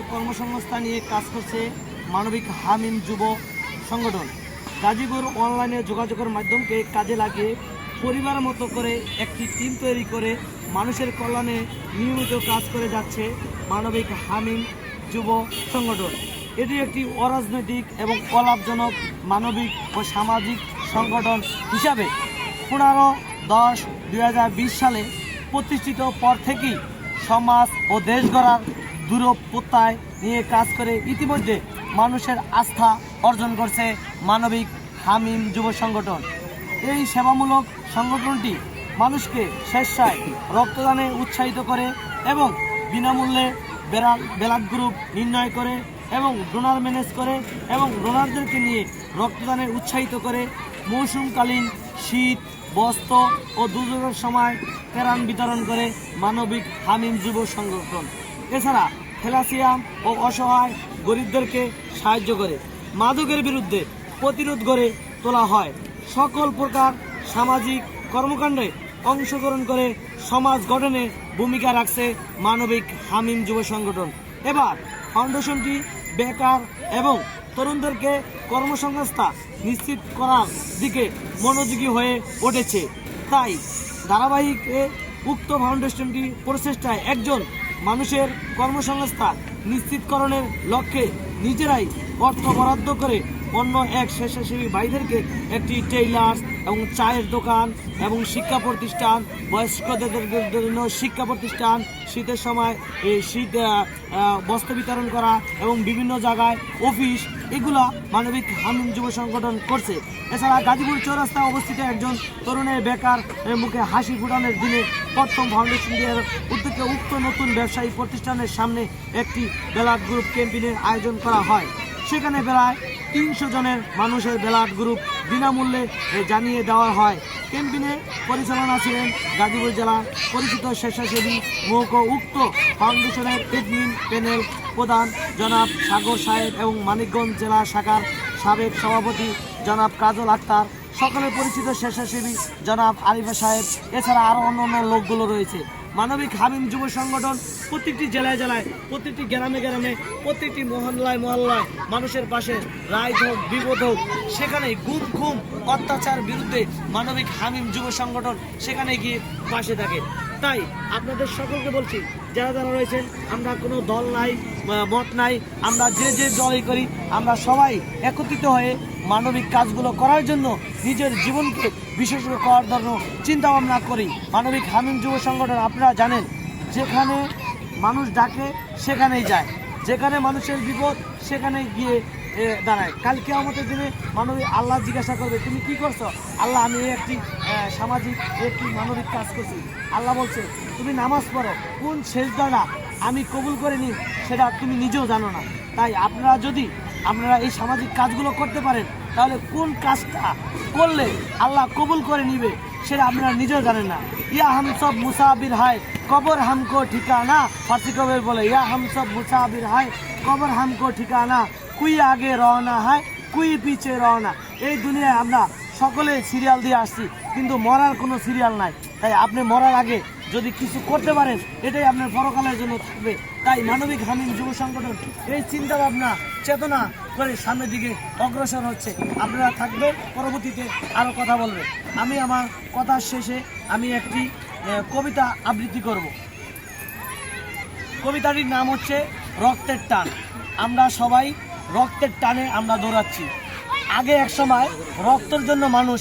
মানুষের কর্মসংস্থান নিয়ে কাজ করছে মানবিক হামিম যুব সংগঠন। গাজীপুর অনলাইনে যোগাযোগের মাধ্যমকে কাজে লাগিয়ে পরিবার মতো করে একটি টিম তৈরি করে মানুষের কল্যাণে নিয়মিত কাজ করে যাচ্ছে মানবিক হামিম যুব সংগঠন। এটি একটি অরাজনৈতিক এবং অলাভজনক মানবিক ও সামাজিক সংগঠন হিসাবে 15/10/2020 সালে প্রতিষ্ঠিত পর থেকেই সমাজ ও দেশ গড়ার দূরপ্রত্যয় নিয়ে কাজ করে ইতিমধ্যে মানুষের আস্থা অর্জন করছে মানবিক হামিম যুব সংগঠন। এই সেবামূলক সংগঠনটি মানুষকে স্বেচ্ছায় রক্তদানে উৎসাহিত করে এবং বিনামূল্যে ব্লাড গ্রুপ নির্ণয় করে এবং ডোনার ম্যানেজ করে এবং ডোনারদেরকে নিয়ে রক্তদানে উৎসাহিত করে। মৌসুমকালীন শীত, বস্ত্র ও দুর্যোগের সময় ত্রাণ বিতরণ করে মানবিক হামিম যুব সংগঠন। এছাড়া থ্যালাসিয়াম ও অসহায় গরিবদেরকে সাহায্য করে। মাদকের বিরুদ্ধে প্রতিরোধ গড়ে তোলা হয়। সকল প্রকার সামাজিক কর্মকাণ্ডে অংশগ্রহণ করে সমাজ গঠনে ভূমিকা রাখছে মানবিক হামিম যুব সংগঠন। এবার ফাউন্ডেশনটি বেকার এবং তরুণদেরকে কর্মসংস্থান নিশ্চিত করার দিকে মনোযোগী হয়ে উঠেছে। তাই ধারাবাহিক উক্ত ফাউন্ডেশনটি প্রচেষ্টায় একজন মানুষের কর্মসংস্থান নিশ্চিতকরণের লক্ষ্যে নিজেরাই অর্থ বরাদ্দ করে অন্য এক স্বেচ্ছাসেবী ভাইদেরকে একটি টেইলার্স এবং চায়ের দোকান এবং শিক্ষা প্রতিষ্ঠান, বয়স্কদের জন্য শিক্ষা প্রতিষ্ঠান, শীতের সময় শীত বস্ত্র বিতরণ করা এবং বিভিন্ন জায়গায় অফিস, এগুলা মানবিক হামিম যুব সংগঠন করছে। এছাড়া গাজীপুর চৌরাস্তায় অবস্থিত একজন তরুণের বেকার মুখে হাসি ফুটানোর দিনে প্রথম ফাউন্ডেশনের উদ্যোগে উক্ত নতুন ব্যবসায়ী প্রতিষ্ঠানের সামনে একটি ব্লাড গ্রুপ ক্যাম্পেইনের আয়োজন করা হয়। সেখানে প্রায় 300 জনের মানুষের ব্লাড গ্রুপ বিনামূল্যে জানিয়ে দেওয়া হয়। ক্যাম্পেইনে পরিচালনা ছিলেন গাজীপুর জেলার পরিচিত স্বেচ্ছাসেবী মৌক উক্ত ফাউন্ডেশনের এডমিন প্যানেল প্রধান জনাব সাগর সাহেব এবং মানিকগঞ্জ জেলা শাখার সাবেক সভাপতি জনাব কাজল আক্তার, সকলে পরিচিত স্বেচ্ছাসেবী জনাব আরিফা সাহেব, এছাড়া আরও অন্য লোকগুলো রয়েছে। মানবিক হামিম যুব সংগঠন প্রত্যেকটি জেলায় জেলায়, প্রত্যেকটি গ্রামে গ্রামে, প্রত্যেকটি মহল্লায় মহল্লায় মানুষের পাশে, রায় হোক বিপদ হোক, সেখানে গুম খুম অত্যাচার বিরুদ্ধে মানবিক হামিম যুব সংগঠন সেখানে গিয়ে পাশে থাকে। তাই আপনাদের সকলকে বলছি, যারা যারা রয়েছেন, আমরা কোনো দল নাই, মত নাই, আমরা যে দলই করি, আমরা সবাই একত্রিত হয়ে মানবিক কাজগুলো করার জন্য নিজের জীবনকে বিশেষ করার জন্য চিন্তা ভাবনা করি। মানবিক হামিম যুব সংগঠন আপনারা জানেন, যেখানে মানুষ ডাকে সেখানেই যায়, যেখানে মানুষের বিপদ সেখানে গিয়ে দাঁড়ায়। কালকে আমাদের দিনে মানবিক আল্লাহ জিজ্ঞাসা করবে, তুমি কি করছো? আল্লাহ, আমি একটি সামাজিক একটি মানবিক কাজ করছি। আল্লাহ বলছে, তুমি নামাজ পড়ো, কোন সেজদাটা আমি কবুল করে নিই সেটা তুমি নিজেও জানো না। তাই আপনারা এই সামাজিক কাজগুলো করতে পারেন, তাহলে কোন কাজটা করলে আল্লাহ কবুল করে নিবে সেটা আপনারা নিজেও জানেন না। ইয়া হাম সব মুসাফির হায় কবর হামকো ঠিকানা, ফার্সি কবির বলে, ইয়া হাম সব মুসাফির হায় কবর হামকো ঠিকানা, কুই আগে রওনা হয় কুই পিছে রওনা। এই দুনিয়ায় আমরা সকলে সিরিয়াল দিয়ে আসছি, কিন্তু মরার কোনো সিরিয়াল নাই। তাই আপনি মরার আগে যদি কিছু করতে পারেন, এটাই আপনার পরকালের জন্য থাকবে। তাই মানবিক হামিম যুব সংগঠন এই চিন্তা ভাবনা চেতনা করে সামনের দিকে অগ্রসর হচ্ছে। আপনারা থাকবে, পরবর্তীতে আরও কথা বলবে। আমি আমার কথার শেষে আমি একটি কবিতা আবৃত্তি করব। কবিতাটির নাম হচ্ছে রক্তের টান। আমরা সবাই রক্তের টানে আমরা দৌড়াচ্ছি। আগে এক সময় রক্তের জন্য মানুষ